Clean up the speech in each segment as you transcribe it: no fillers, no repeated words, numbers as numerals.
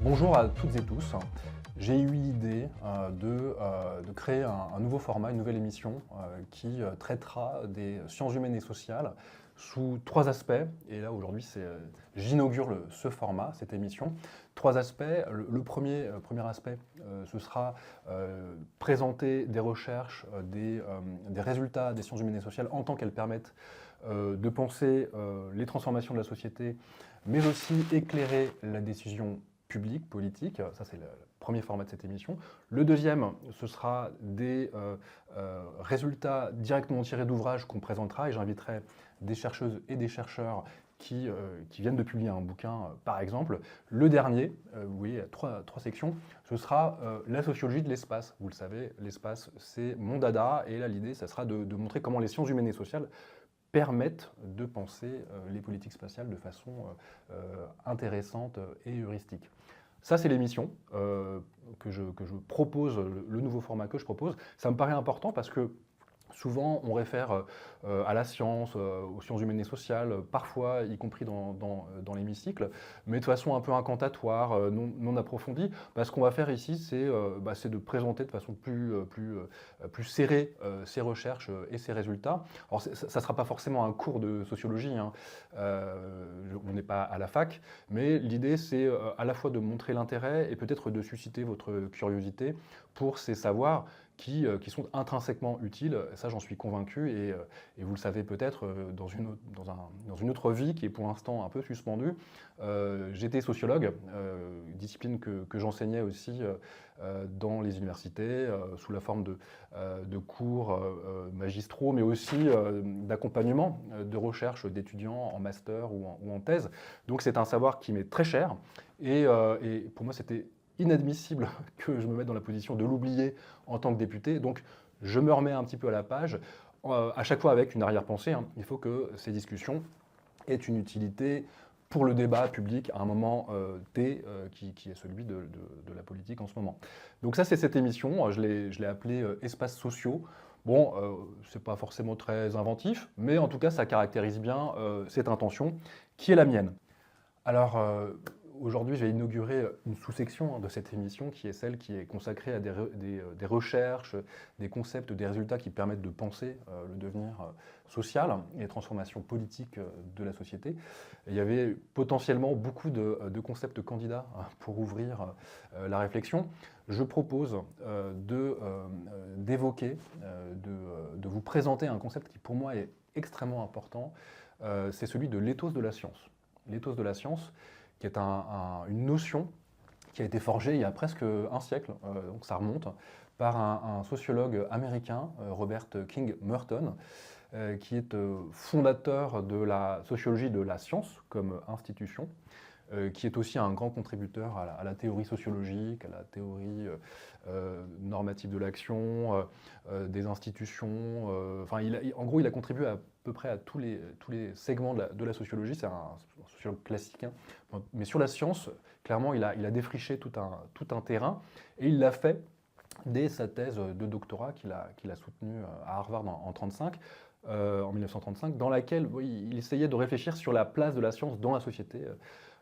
Bonjour à toutes et tous. J'ai eu l'idée de créer un nouveau format, une nouvelle émission qui traitera des sciences humaines et sociales sous trois aspects. Et là, aujourd'hui, j'inaugure ce format, cette émission. Trois aspects. Le premier aspect, ce sera présenter des recherches, des résultats des sciences humaines et sociales en tant qu'elles permettent de penser les transformations de la société, mais aussi éclairer la décision public, politique. Ça, c'est le premier format de cette émission. Le deuxième, ce sera des résultats directement tirés d'ouvrages qu'on présentera et j'inviterai des chercheuses et des chercheurs qui viennent de publier un bouquin, par exemple. Le dernier, vous voyez, il y a trois sections, ce sera la sociologie de l'espace. Vous le savez, l'espace, c'est mon dada, et là, l'idée, ça sera de montrer comment les sciences humaines et sociales permettent de penser les politiques spatiales de façon intéressante et heuristique. Ça, c'est l'émission que je propose, le nouveau format que je propose. Ça me paraît important parce que souvent, on réfère à la science, aux sciences humaines et sociales, parfois, y compris dans l'hémicycle, mais de façon un peu incantatoire, non approfondie. Ce qu'on va faire ici, c'est de présenter de façon plus serrée ces recherches et ces résultats. Alors, ça ne sera pas forcément un cours de sociologie, hein. On n'est pas à la fac, mais l'idée, c'est à la fois de montrer l'intérêt et peut-être de susciter votre curiosité pour ces savoirs qui sont intrinsèquement utiles, ça j'en suis convaincu, et vous le savez peut-être, dans une autre vie qui est pour l'instant un peu suspendue, j'étais sociologue, discipline que j'enseignais aussi dans les universités, sous la forme de cours magistraux, mais aussi d'accompagnement de recherche d'étudiants en master ou en thèse. Donc c'est un savoir qui m'est très cher, et pour moi c'était inadmissible que je me mette dans la position de l'oublier en tant que député. Donc, je me remets un petit peu à la page, à chaque fois avec une arrière-pensée, hein. Il faut que ces discussions aient une utilité pour le débat public à un moment T, qui est celui de la politique en ce moment. Donc ça, c'est cette émission. Je l'ai appelée Espaces sociaux. Bon, c'est pas forcément très inventif, mais en tout cas, ça caractérise bien cette intention qui est la mienne. Alors, aujourd'hui, je vais inaugurer une sous-section de cette émission qui est celle qui est consacrée à des recherches, des concepts, des résultats qui permettent de penser le devenir social et les transformations politiques de la société. Et il y avait potentiellement beaucoup de concepts candidats pour ouvrir la réflexion. Je propose d'évoquer, de vous présenter un concept qui pour moi est extrêmement important, c'est celui de l'éthos de la science. L'éthos de la science, qui est une notion qui a été forgée il y a presque un siècle, donc ça remonte, par un sociologue américain, Robert King Merton, qui est fondateur de la sociologie de la science comme institution, qui est aussi un grand contributeur à la théorie sociologique, à la théorie normative de l'action, des institutions. En gros, il a contribué à peu près à tous les segments de la sociologie. C'est un sociologue classique, hein. Mais sur la science, clairement, il a défriché tout un terrain, et il l'a fait dès sa thèse de doctorat qu'il a soutenue à Harvard en 1935, dans laquelle il essayait de réfléchir sur la place de la science dans la société.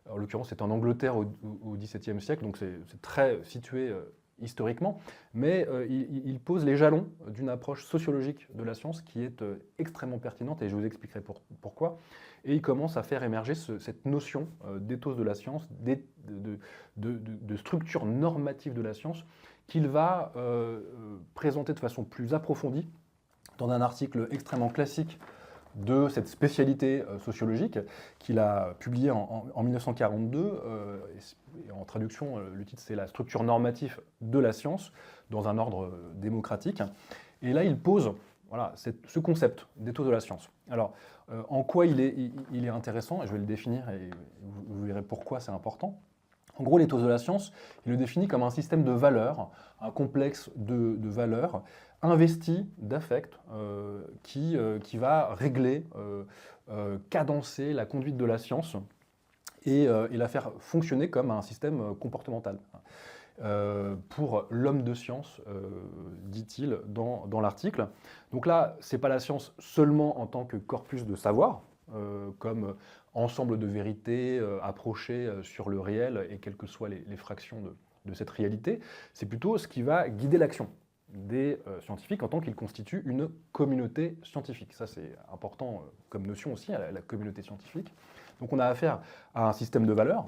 En l'occurrence, c'est en Angleterre au XVIIe siècle, donc c'est très situé historiquement, mais il pose les jalons d'une approche sociologique de la science qui est extrêmement pertinente, et je vous expliquerai pourquoi. Et il commence à faire émerger cette notion d'éthos de la science, de structure normative de la science, qu'il va présenter de façon plus approfondie dans un article extrêmement classique de cette spécialité sociologique qu'il a publié en 1942. Et en traduction, le titre c'est « La structure normative de la science dans un ordre démocratique ». Et là, il pose ce concept d'éthos de la science. Alors, en quoi il est intéressant, et je vais le définir, et vous verrez pourquoi c'est important. En gros, l'éthos de la science, il le définit comme un système de valeurs, un complexe de valeurs investi d'affects qui va régler, cadencer la conduite de la science et la faire fonctionner comme un système comportemental. Pour l'homme de science, dit-il dans l'article. Donc là, ce n'est pas la science seulement en tant que corpus de savoir, comme ensemble de vérités approchées sur le réel et quelles que soient les fractions de cette réalité. C'est plutôt ce qui va guider l'action des scientifiques en tant qu'ils constituent une communauté scientifique. Ça, c'est important comme notion aussi, à la communauté scientifique. Donc on a affaire à un système de valeurs.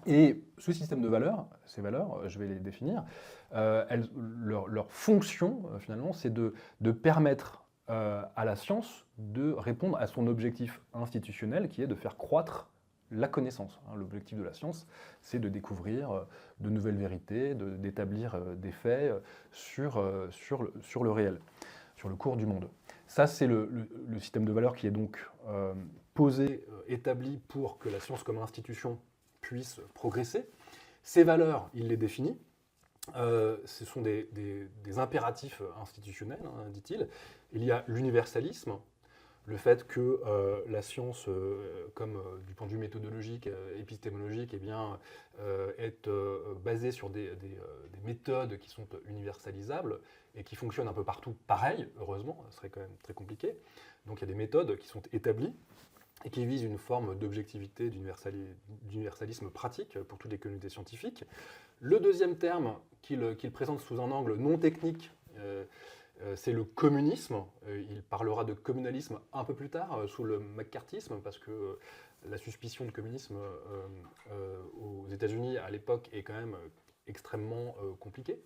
Et ce système de valeurs, ces valeurs, je vais les définir, leur fonction, finalement, c'est de permettre à la science de répondre à son objectif institutionnel, qui est de faire croître la connaissance. L'objectif de la science, c'est de découvrir de nouvelles vérités, d'établir des faits sur le réel, sur le cours du monde. Ça, c'est le système de valeurs qui est donc posé, établi pour que la science comme institution puisse progresser. Ces valeurs, il les définit. Ce sont des impératifs institutionnels, hein, dit-il. Il y a l'universalisme, le fait que la science, comme du point de vue méthodologique, épistémologique, eh bien, est basée sur des méthodes qui sont universalisables et qui fonctionnent un peu partout pareil, heureusement, ce serait quand même très compliqué. Donc il y a des méthodes qui sont établies et qui visent une forme d'objectivité, d'universalisme pratique pour toutes les communautés scientifiques. Le deuxième terme qu'il présente sous un angle non technique, c'est le communisme. Il parlera de communalisme un peu plus tard, sous le macartisme, parce que la suspicion de communisme aux États-Unis à l'époque est quand même extrêmement compliquée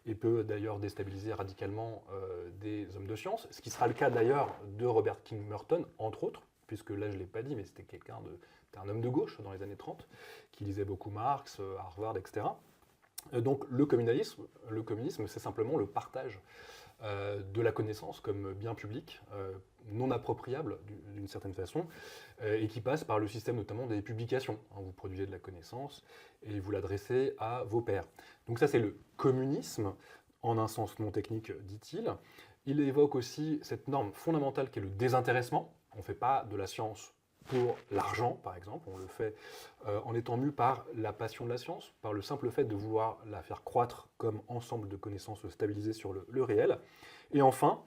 et peut d'ailleurs déstabiliser radicalement des hommes de science, ce qui sera le cas d'ailleurs de Robert King Merton, entre autres, puisque là je ne l'ai pas dit, mais c'était un homme de gauche dans les années 30, qui lisait beaucoup Marx, Harvard, etc. Donc le communisme, c'est simplement le partage de la connaissance comme bien public, non appropriable d'une certaine façon, et qui passe par le système notamment des publications. Vous produisez de la connaissance et vous l'adressez à vos pairs. Donc ça c'est le communisme, en un sens non technique, dit-il. Il évoque aussi cette norme fondamentale qui est le désintéressement. On ne fait pas de la science pour l'argent, par exemple. On le fait en étant mu par la passion de la science, par le simple fait de vouloir la faire croître comme ensemble de connaissances stabilisées sur le réel. Et enfin,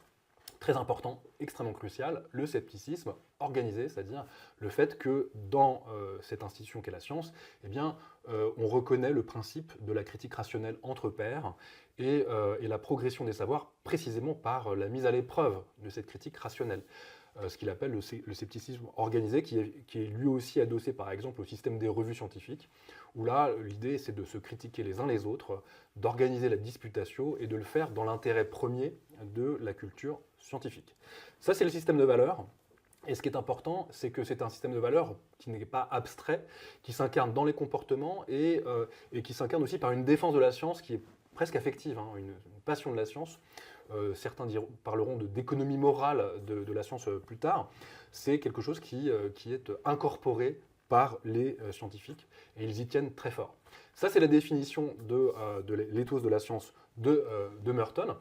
très important, extrêmement crucial, le scepticisme organisé, c'est-à-dire le fait que dans cette institution qu'est la science, eh bien, on reconnaît le principe de la critique rationnelle entre pairs et la progression des savoirs précisément par la mise à l'épreuve de cette critique rationnelle. Ce qu'il appelle le scepticisme organisé, qui est lui aussi adossé par exemple au système des revues scientifiques, où là l'idée c'est de se critiquer les uns les autres, d'organiser la disputatio et de le faire dans l'intérêt premier de la culture scientifique. Ça c'est le système de valeurs. Et ce qui est important, c'est que c'est un système de valeurs qui n'est pas abstrait, qui s'incarne dans les comportements et qui s'incarne aussi par une défense de la science qui est presque affective, hein, une passion de la science. Certains parleront d'économie morale de la science plus tard. C'est quelque chose qui est incorporé par les scientifiques et ils y tiennent très fort. Ça, c'est la définition de l'éthos de la science de Merton.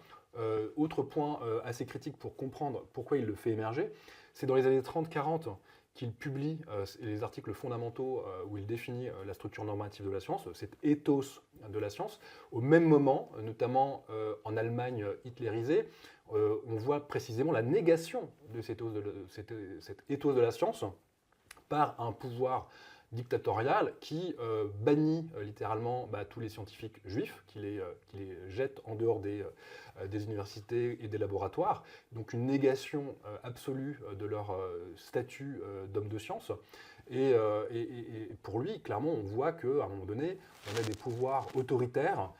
Autre point assez critique pour comprendre pourquoi il le fait émerger, c'est dans les années 30-40 qu'il publie les articles fondamentaux où il définit la structure normative de la science, cet ethos de la science. Au même moment, notamment en Allemagne hitlérisée, on voit précisément la négation de cet ethos de la science par un pouvoir dictatorial qui bannit littéralement tous les scientifiques juifs, qui les jette en dehors des universités et des laboratoires. Donc une négation absolue de leur statut d'homme de science. Et pour lui, clairement, on voit qu'à un moment donné, on a des pouvoirs autoritaires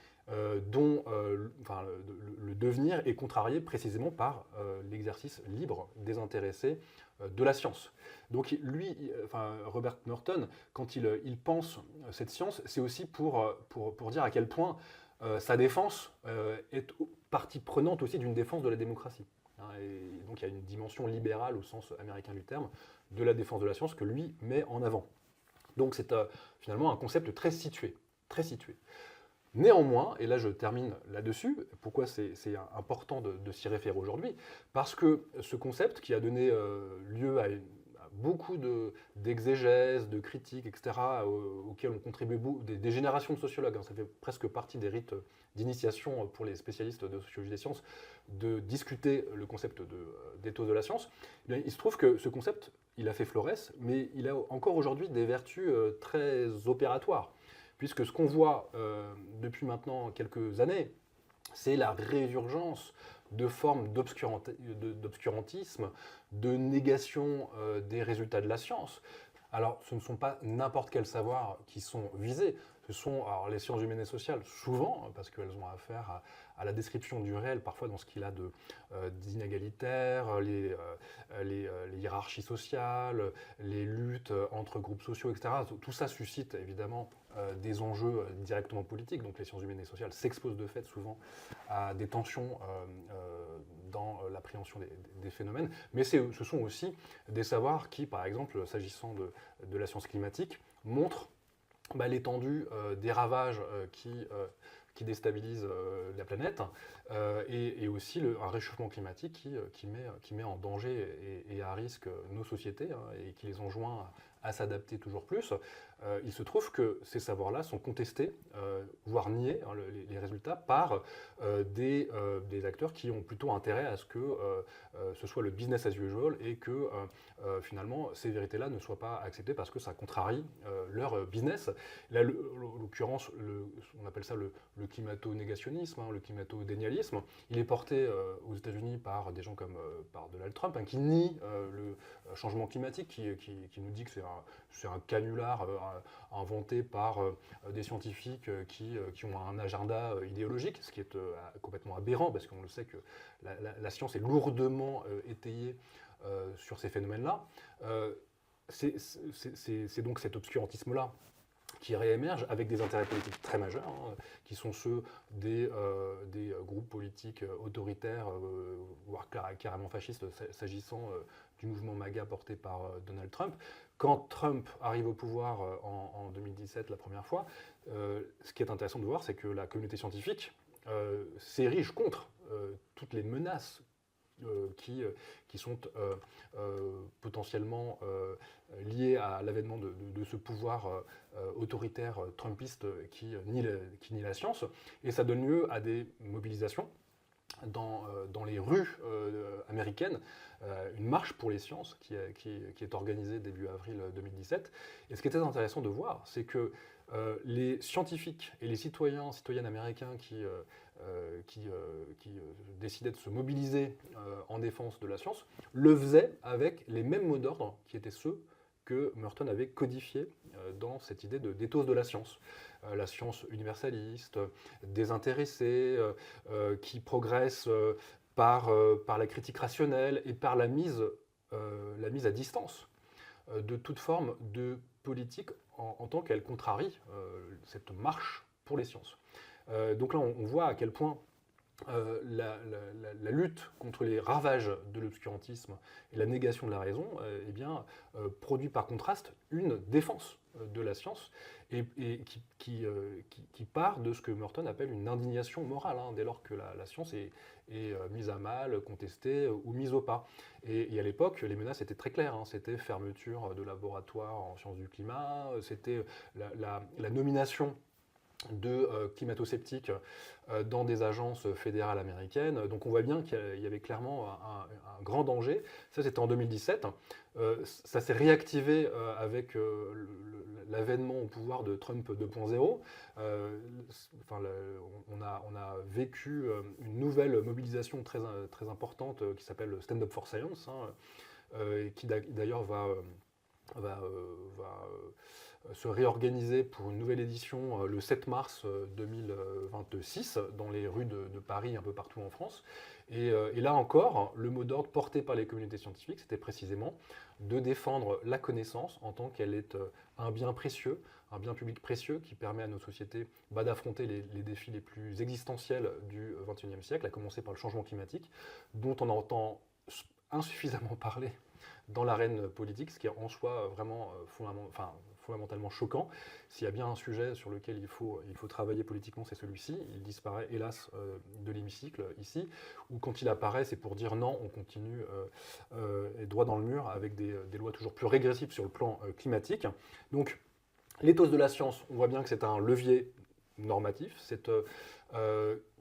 dont le devenir est contrarié précisément par l'exercice libre, désintéressé de la science. Donc lui, Robert Merton, quand il pense cette science, c'est aussi pour dire à quel point sa défense est partie prenante aussi d'une défense de la démocratie. Et donc il y a une dimension libérale au sens américain du terme de la défense de la science que lui met en avant. Donc c'est finalement un concept très situé, très situé. Néanmoins, et là je termine là-dessus, pourquoi c'est important de s'y référer aujourd'hui, parce que ce concept qui a donné lieu à beaucoup d'exégèses, de critiques, etc., auxquelles ont contribué des générations de sociologues. Hein. Ça fait presque partie des rites d'initiation pour les spécialistes de sociologie des sciences de discuter le concept d'éthos de la science. Eh bien, il se trouve que ce concept, il a fait florès, mais il a encore aujourd'hui des vertus très opératoires. Puisque ce qu'on voit depuis maintenant quelques années, c'est la résurgence de formes d'obscurantisme, de négation des résultats de la science. Alors, ce ne sont pas n'importe quels savoirs qui sont visés. Ce sont alors, les sciences humaines et sociales, souvent, parce qu'elles ont affaire à la description du réel, parfois dans ce qu'il a d'inégalitaire, les hiérarchies sociales, les luttes entre groupes sociaux, etc. Tout ça suscite évidemment des enjeux directement politiques. Donc les sciences humaines et sociales s'exposent de fait souvent à des tensions dans l'appréhension des phénomènes. Mais ce sont aussi des savoirs qui, par exemple, s'agissant de la science climatique, montrent l'étendue des ravages qui déstabilisent la planète et aussi un réchauffement climatique qui met en danger et à risque nos sociétés hein, et qui les enjoint à s'adapter toujours plus. Il se trouve que ces savoirs-là sont contestés, voire niés, hein, les résultats, par des acteurs qui ont plutôt intérêt à ce que ce soit le business as usual et que finalement ces vérités-là ne soient pas acceptées parce que ça contrarie leur business. Là, en l'occurrence, on appelle ça le climato-négationnisme, hein, le climato-dénialisme. Il est porté aux États-Unis par des gens comme par Donald Trump, hein, qui nie le changement climatique, qui nous dit que c'est un canular inventé par des scientifiques qui ont un agenda idéologique, ce qui est complètement aberrant, parce qu'on le sait que la science est lourdement étayée sur ces phénomènes-là. C'est donc cet obscurantisme-là qui réémergent avec des intérêts politiques très majeurs, hein, qui sont ceux des groupes politiques autoritaires, voire carrément fascistes, s'agissant du mouvement MAGA porté par Donald Trump. Quand Trump arrive au pouvoir en 2017 la première fois, ce qui est intéressant de voir, c'est que la communauté scientifique s'érige contre toutes les menaces qui sont potentiellement liées à l'avènement de ce pouvoir autoritaire trumpiste qui nie la science. Et ça donne lieu à des mobilisations dans les rues américaines, une marche pour les sciences qui est organisée début avril 2017. Et ce qui est très intéressant de voir, c'est que les scientifiques et les citoyennes américains qui décidaient de se mobiliser en défense de la science, le faisaient avec les mêmes mots d'ordre qui étaient ceux que Merton avait codifiés dans cette idée d'éthos de la science universaliste, désintéressée, qui progresse par la critique rationnelle et par la mise à distance de toute forme de politique en tant qu'elle contrarie cette marche pour les sciences. Donc là, on voit à quel point la lutte contre les ravages de l'obscurantisme et la négation de la raison produit par contraste une défense de la science et qui part de ce que Merton appelle une indignation morale, hein, dès lors que la science est mise à mal, contestée ou mise au pas. Et à l'époque, les menaces étaient très claires, hein, c'était fermeture de laboratoires en sciences du climat, c'était la nomination de climato-sceptiques dans des agences fédérales américaines. Donc on voit bien qu'il y avait clairement un grand danger. Ça, c'était en 2017. Ça s'est réactivé avec l'avènement au pouvoir de Trump 2.0. On a vécu une nouvelle mobilisation très importante qui s'appelle Stand Up for Science, hein, et qui d'ailleurs va se réorganiser pour une nouvelle édition le 7 mars 2026 dans les rues de Paris, un peu partout en France. Et là encore, le mot d'ordre porté par les communautés scientifiques, c'était précisément de défendre la connaissance en tant qu'elle est un bien précieux, un bien public précieux qui permet à nos sociétés d'affronter les défis les plus existentiels du XXIe siècle, à commencer par le changement climatique, dont on entend insuffisamment parler dans l'arène politique, ce qui est en soi vraiment fondamentalement choquant. S'il y a bien un sujet sur lequel il faut travailler politiquement, c'est celui-ci. Il disparaît hélas de l'hémicycle ici, ou quand il apparaît, c'est pour dire non, on continue droit dans le mur avec des lois toujours plus régressives sur le plan climatique. Donc l'éthos de la science, on voit bien que c'est un levier normatif,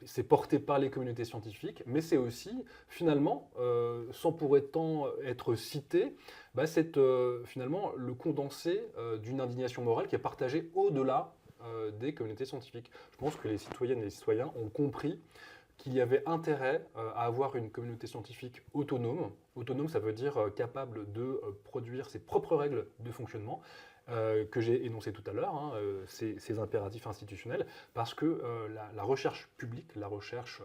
c'est porté par les communautés scientifiques, mais c'est aussi, finalement, sans pour autant être cité, c'est finalement le condensé d'une indignation morale qui est partagée au-delà des communautés scientifiques. Je pense que les citoyennes et les citoyens ont compris qu'il y avait intérêt à avoir une communauté scientifique autonome. Autonome, ça veut dire capable de produire ses propres règles de fonctionnement, que j'ai énoncé tout à l'heure, hein, ces impératifs institutionnels, parce que la recherche publique, la recherche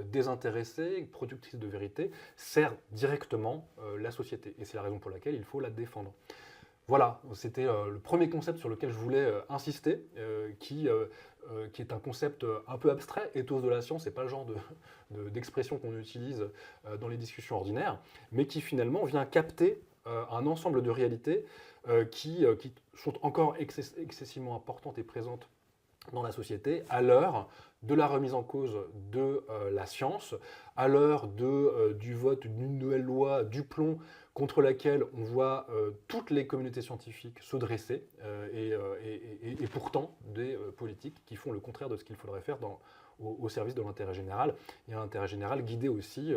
désintéressée, productrice de vérité, sert directement la société. Et c'est la raison pour laquelle il faut la défendre. Voilà, c'était le premier concept sur lequel je voulais insister, qui est un concept un peu abstrait. Ethos de la science, ce n'est pas le genre d'expression qu'on utilise dans les discussions ordinaires, mais qui finalement vient capter un ensemble de réalités qui sont encore excessivement importantes et présentes dans la société à l'heure de la remise en cause de la science, à l'heure du vote d'une nouvelle loi du plomb contre laquelle on voit toutes les communautés scientifiques se dresser et pourtant des politiques qui font le contraire de ce qu'il faudrait faire au service de l'intérêt général, et un intérêt général guidé aussi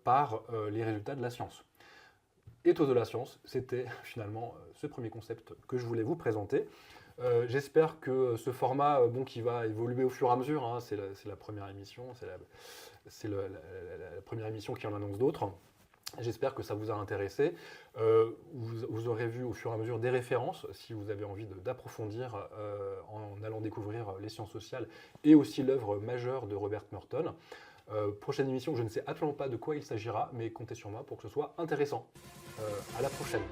par les résultats de la science. Ethos de la science, c'était finalement ce premier concept que je voulais vous présenter. J'espère que ce format, qui va évoluer au fur et à mesure, hein, c'est la première émission, c'est la première émission qui en annonce d'autres. J'espère que ça vous a intéressé. Vous aurez vu au fur et à mesure des références si vous avez envie d'approfondir en allant découvrir les sciences sociales et aussi l'œuvre majeure de Robert Merton. Prochaine émission, je ne sais absolument pas de quoi il s'agira, mais comptez sur moi pour que ce soit intéressant. À la prochaine.